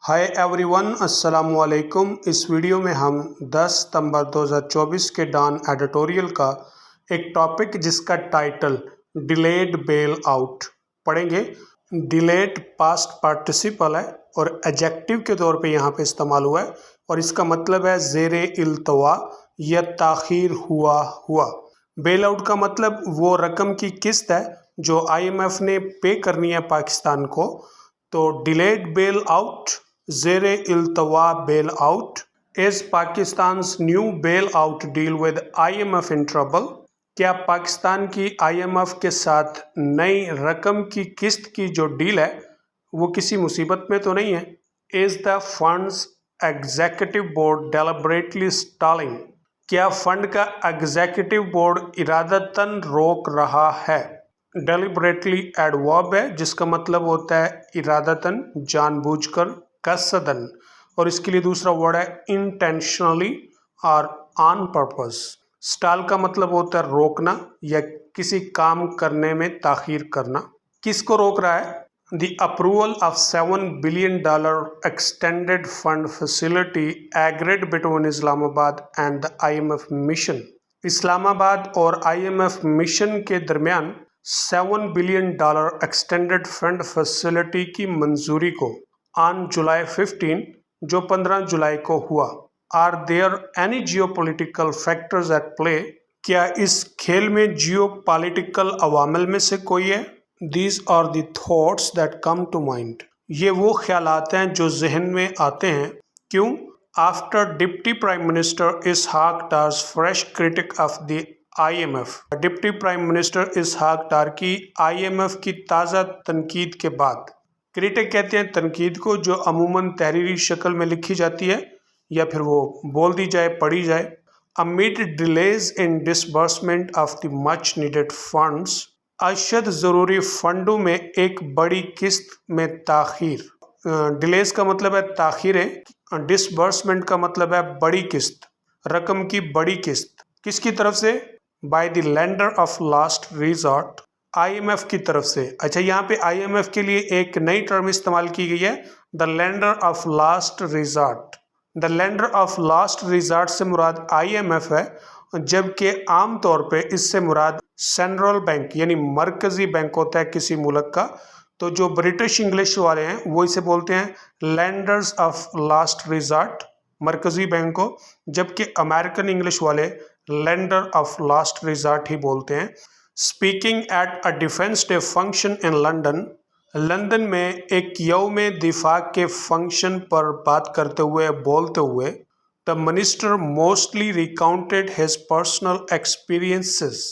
Hi everyone, अस्सलाम वालेकुम। इस वीडियो में हम 10 सितंबर 2024 के डॉन एडिटोरियल का एक टॉपिक जिसका टाइटल डिलेड बेल आउट पढ़ेंगे। डिलेड पास्ट पार्टिसिपल है और एडजेक्टिव के तौर पे यहाँ पे इस्तेमाल हुआ है और इसका मतलब है ज़ेरे इल्तवा या ताख़ीर हुआ। बेल आउट का मतलब वो रकम की किस्त है जो IMF ने पे करनी है पाकिस्तान को। तो डिलेड बेल आउट, ज़ेरे इल्तवा bail out is Pakistan's new bail out deal with IMF in trouble. क्या पाकिस्तान की IMF के साथ नई रकम की किस्त की जो डील है वो किसी मुसीबत में तो नहीं है? Is the funds executive board deliberately stalling? क्या फंड का एग्जीक्यूटिव बोर्ड इरादतन रोक रहा है? डेलिबरेटली एडवर्ब है जिसका मतलब होता है इरादतन, जानबूझकर, कसदन, और इसके लिए दूसरा वर्ड है इंटेंशनली और ऑन पर्पस। स्टॉल का मतलब होता है रोकना या किसी काम करने में ताखीर करना। किसको रोक रहा है? The approval of $7 billion extended fund facility agreed between Islamabad and the IMF mission. Islamabad और IMF मिशन के दरमियान $7 बिलियन एक्सटेंडेड फंड फैसिलिटी की मंजूरी को ऑन जुलाई 15 जो 15 जुलाई को हुआ। Are there any geopolitical factors at play? क्या इस खेल में जियोपॉलिटिकल अवामिल में से कोई है? These are the thoughts that come to mind. ये वो ख्यालात हैं जो जहन में आते हैं। क्यों? After Deputy Prime Minister Ishaq Dar's fresh critic of the IMF. Deputy prime minister Ishaq Dar की IMF की ताज़ा तनकीद के बाद। क्रिटिक कहते हैं तनकीद को जो अमूमन तहरीरी शक्ल में लिखी जाती है या फिर वो बोल दी जाए, पढ़ी जाए। Amid delays in disbursement of the much needed funds, अशद ज़रूरी फंडों में एक बड़ी किस्त में ताख़ीर। डिलेज का मतलब है ताख़ीर है, डिसबर्समेंट का मतलब है बड़ी किस्त, रकम की बड़ी किस्त। किसकी तरफ से? By the lender of last resort, IMF की तरफ से। अच्छा, यहाँ पे IMF के लिए एक नई टर्म इस्तेमाल की गई है, the lender of last resort. The lender of last resort से मुराद IMF है, जबकि आम तौर पे इससे मुराद सेंट्रल बैंक यानी मरकजी बैंक होता है किसी मुल्क का। तो जो ब्रिटिश इंग्लिश वाले हैं वो इसे बोलते हैं लैंडर्स ऑफ लास्ट रिजॉर्ट, मरकजी बैंक को, जबकि अमेरिकन इंग्लिश वाले लैंडर ऑफ लास्ट रिजॉर्ट ही बोलते हैं। Speaking at a defence day function in London, London में एक यौम दिफा के फंक्शन पर बात करते हुए, बोलते हुए, the minister mostly recounted his personal experiences,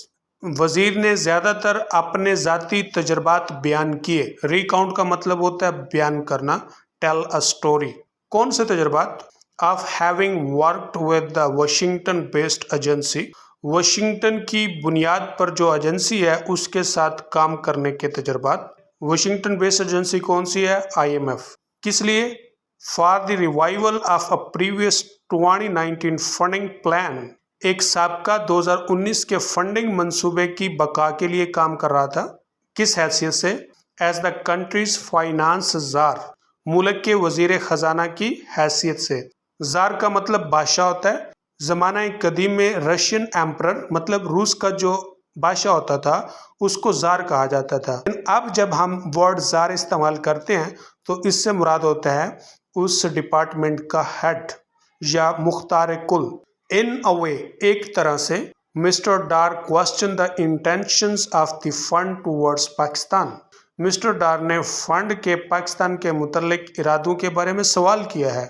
वज़ीर ने ज़्यादातर अपने ज़ाती तजर्बात बयान किए। रिकाउंट का मतलब होता है बयान करना, टेल अ स्टोरी। कौन से तजर्बात? Of having worked with the Washington based agency, Washington की बुनियाद पर जो एजेंसी है उसके साथ काम करने के तजर्बात। वाशिंगटन बेस्ड एजेंसी कौन सी है? IMF। किस लिए? For the revival of a previous 2019 funding plan, एक साबका 2019 के फंडिंग मंसूबे की बका के लिए काम कर रहा था। किस हैसियत से? As the country's finance czar, मुल्क के वजीर खजाना की हैसियत से। जार का मतलब बादशाह होता है। ज़माना कदीम में रशियन एम्परर मतलब रूस का जो बादशाह होता था उसको जार कहा जाता था। अब जब हम वर्ड जार इस्तेमाल करते हैं तो इससे मुराद होता है उस डिपार्टमेंट का हेड या मुख्तार कुल। इन अ वे, एक तरह से, mister Dar question the intentions of the fund towards Pakistan, mister Dar ने फंड के पाकिस्तान के मुतल्लिक इरादों के बारे में सवाल किया है।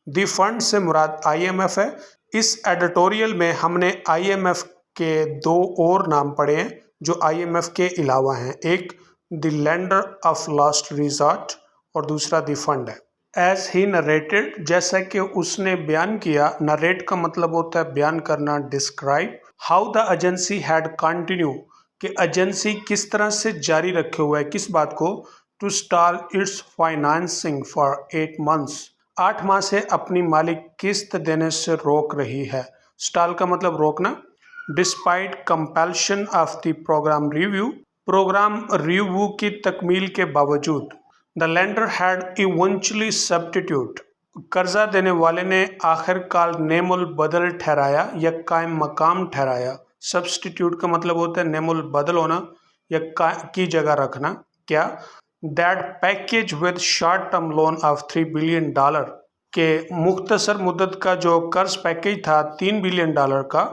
द फंड से मुराद IMF है। इस एडिटोरियल में हमने IMF के दो और नाम पढ़े हैं जो IMF के अलावा हैं, एक the lender of last resort और दूसरा द फंड है। एज ही नरेटेड, जैसा कि उसने बयान किया। नरेट का मतलब होता है बयान करना, describe. How the agency had continue, कि एजेंसी किस तरह से जारी रखे हुआ है किस बात को, to stall its financing for 8 months, 8 माह से अपनी मालिक किस्त देने से रोक रही है। स्टॉल का मतलब रोकना। Despite compulsion of the program review, program review की तकमील के बावजूद। The lender had eventually substitute. कर्जा देने वाले ने आखिरकार नेमुल बदल ठहराया या कायम मकाम ठहराया। सब्सटीट्यूट का मतलब होता है नेमुल बदल होना या की जगह रखना। क्या? That package with short term loan of $3 billion के मुख्तसर मुद्दत का जो कर्ज पैकेज था $3 बिलियन का,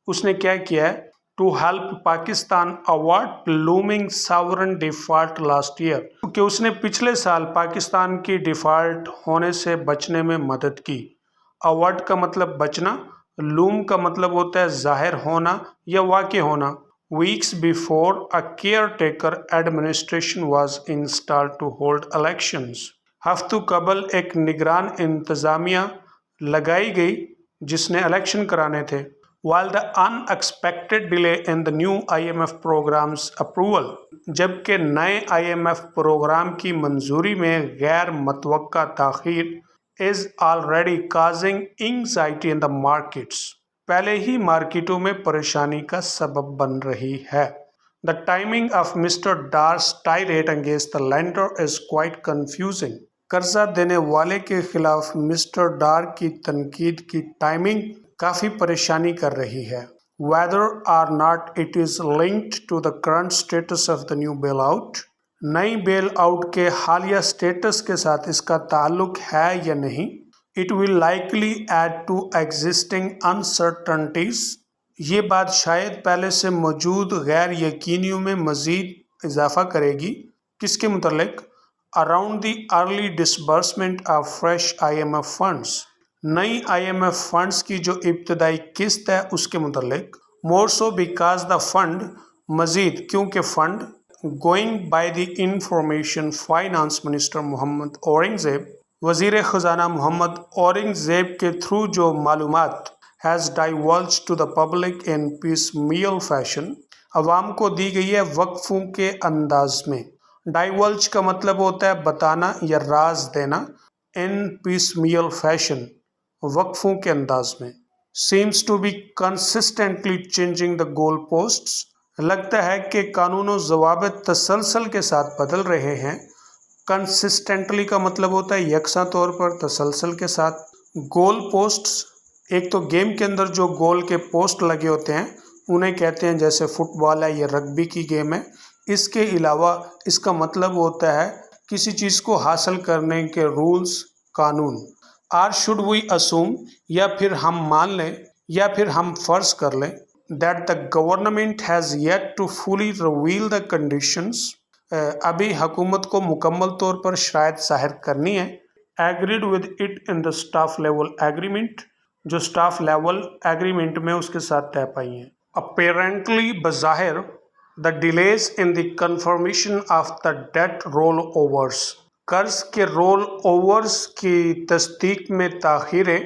उसने क्या किया है? To help Pakistan avoid looming sovereign default last year, क्योंकि उसने पिछले साल पाकिस्तान की डिफॉल्ट होने से बचने में मदद की। अवॉइड का मतलब बचना, लूम का मतलब होता है जाहिर होना या वाक़ होना। Weeks before a caretaker administration was installed to hold elections. हफ्तों कबल एक निगरान इंतज़ामिया लगाई गई जिसने इलेक्शन कराने थे। While the unexpected delay in the new IMF programs approval, जबकि नए IMF प्रोग्राम की मंजूरी में गैर मतवक्का ताख़ीर is already causing anxiety in the markets, पहले ही मार्केटों में परेशानी का सबब बन रही है। The timing of Mr. Dar's tirade against the lender is quite confusing. कर्जा देने वाले के खिलाफ मिस्टर डार की तनकीद की टाइमिंग काफ़ी परेशानी कर रही है। Whether or not it is linked to the current status of the new bailout, नई बेल आउट के हालिया स्टेटस के साथ इसका ताल्लुक है या नहीं। It will likely add to existing uncertainties, ये बात शायद पहले से मौजूद गैर यकीनियों में मज़ीद इजाफा करेगी। किसके मुतल्लिक? Around the early disbursement of fresh IMF funds, नई IMF फंड्स की जो इब्तदाई किस्त है उसके मुतल्लिक। More so because the fund, मज़ीद क्योंकि fund, going by the information finance minister Mohammad Aurangzeb, वज़ीर ख़जाना मोहम्मद औरंगज़ेब के थ्रू जो मालूमात has divulged to the public in piecemeal fashion, अवाम को दी गई है वक्फ़ों के अंदाज में। डाइवल्ज का मतलब होता है बताना या राज देना। इन पीसमील फैशन, वक्फों के अंदाज में। Seems to be consistently changing the goal posts, लगता है कि कानून ज़वाबित तसलसल के साथ बदल रहे हैं। कंसिस्टेंटली का मतलब होता है यकसा तौर पर, तसलसल के साथ। गोल पोस्ट्स, एक तो गेम के अंदर जो गोल के पोस्ट लगे होते हैं उन्हें कहते हैं, जैसे फुटबॉल है या रग्बी की गेम है। इसके अलावा इसका मतलब होता है किसी चीज़ को हासिल करने के रूल्स, कानून। आर शुड वी असूम, या फिर हम मान लें या फिर हम फ़र्ज़ कर लें, that the government has yet to fully reveal the conditions, अभी हुकूमत को मुकम्मल तौर पर शराइत ज़ाहिर करनी है। Agreed with it in the staff level agreement, जो स्टाफ लेवल एग्रीमेंट में उसके साथ तय पाई हैं। अपेरेंटली बज़ाहिर the delays in the confirmation of the debt rollovers, कर्ज के रोल ओवर्स की तस्दीक में ताख़ीरें।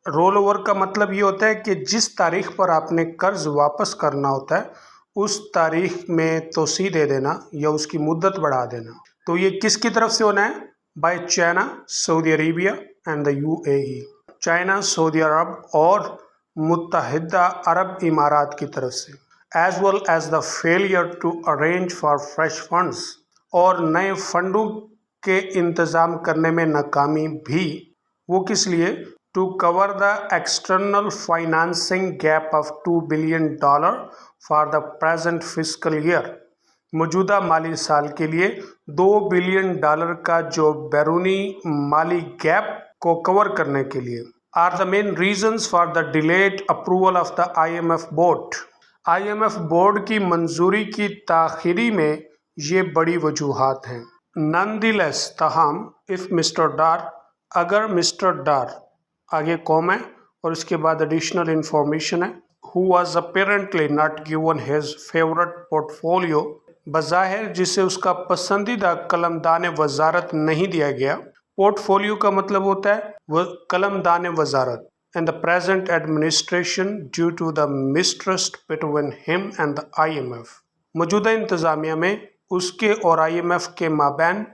रोल ओवर का मतलब ये होता है कि जिस तारीख पर आपने कर्ज वापस करना होता है उस तारीख में तोसी दे देना या उसकी मुद्दत बढ़ा देना। तो ये किसकी तरफ से होना है? By China, Saudi Arabia and the UAE, China, Saudi Arab और मुत्तहिदा अरब इमारात की तरफ से। As well as the failure to arrange for fresh funds, और नए फंडों के इंतज़ाम करने में नाकामी भी। वो किस लिए? To cover the external financing gap of $2 billion for the present fiscal year, मौजूदा माली साल के लिए $2 बिलियन का जो बैरूनी माली गैप को कवर करने के लिए। Are the main reasons for the delayed approval of the IMF board, IMF board की मंजूरी की ताख़ीरी में ये बड़ी वजूहात हैं। नॉनदलेस तहम, इफ़ मिस्टर डार, अगर मिस्टर डार, आगे कॉम है और इसके बाद एडिशनल इंफॉर्मेशन है, who was apparently not given his favourite portfolio, बज़ाहिर जिसे उसका पसंदीदा कलमदान वजारत नहीं दिया गया। पोर्टफोलियो का मतलब होता है कलमदान वजारत। And the present administration due to the mistrust between him and the IMF, मौजूदा इंतज़ामिया में उसके और IMF के माबैन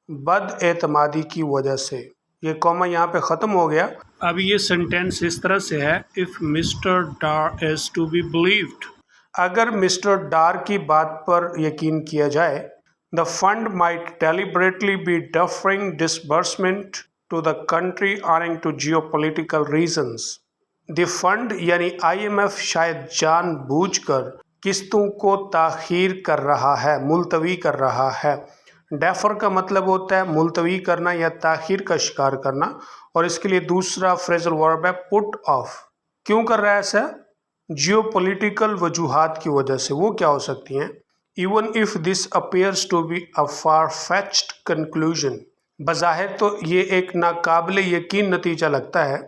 बदएतमादी की वजह से। ये कॉमा यहाँ पे ख़त्म हो गया। अब ये सेंटेंस इस तरह से है, if mister Dar is to be believed, अगर मिस्टर डार की बात पर यकीन किया जाए, The fund might deliberately be deferring disbursement to the country owing to geopolitical reasons. The fund यानी IMF शायद जानबूझकर किस्तों को ताखीर कर रहा है, मुलतवी कर रहा है। डेफर का मतलब होता है मुलतवी करना या ताखीर का शिकार करना, और इसके लिए दूसरा फ्रेजल वर्ब है पुट ऑफ। क्यों कर रहा है ऐसा? जियोपॉलिटिकल वजूहात की वजह से। वो क्या हो सकती हैं? Even if this appears to be a far fetched conclusion, बज़ाहिर तो ये एक नाकाबिले यकीन नतीजा लगता है।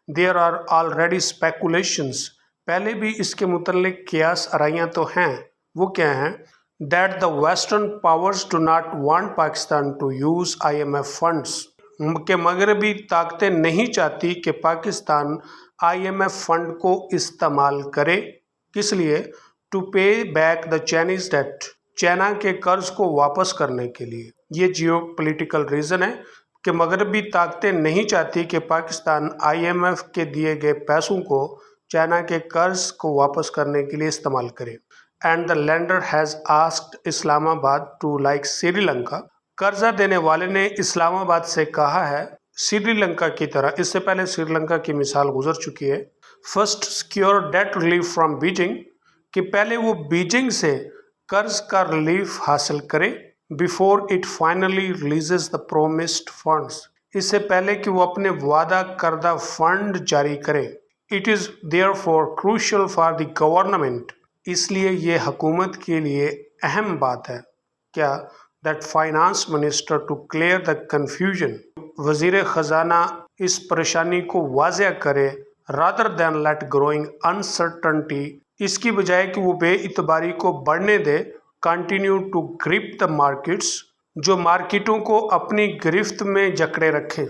देयर आर ऑलरेडी स्पेकुलेशंस, पहले भी इसके मुतल्लिक कियास आराइयाँ तो हैं। वो क्या हैं? That the western powers do not want Pakistan to use IMF funds, कि मगरबी ताकतें नहीं चाहती कि पाकिस्तान IMF फंड को इस्तेमाल करे। किस लिए? To pay back the Chinese debt, China के कर्ज को वापस करने के लिए। ये जियो पोलिटिकल रीज़न है कि मगरबी ताकतें नहीं चाहती कि पाकिस्तान IMF के दिए गए पैसों को चाइना के कर्ज को वापस करने के लिए इस्तेमाल करे। And the lender has asked Islamabad to like Sri Lanka, कर्जा देने वाले ने इस्लामाबाद से कहा है श्रीलंका की तरह। इससे पहले श्रीलंका की मिसाल गुजर चुकी है। First secure debt relief from Beijing, कि पहले वो बीजिंग से कर्ज का रिलीफ हासिल करे। Before it finally releases the promised funds, इससे पहले कि वो अपने वादा करदा फंड जारी करे। It is therefore crucial for the government, इसलिए ये हुकूमत के लिए अहम बात है। क्या? That finance minister to clear the confusion, वजीर ख़जाना इस परेशानी को वाज़ेह करे। Rather than let growing uncertainty, इसकी बजाय कि वो बेइतबारी को बढ़ने दे। Continue to grip the markets, जो मार्केटों को अपनी गिरफ्त में जकड़े रखें।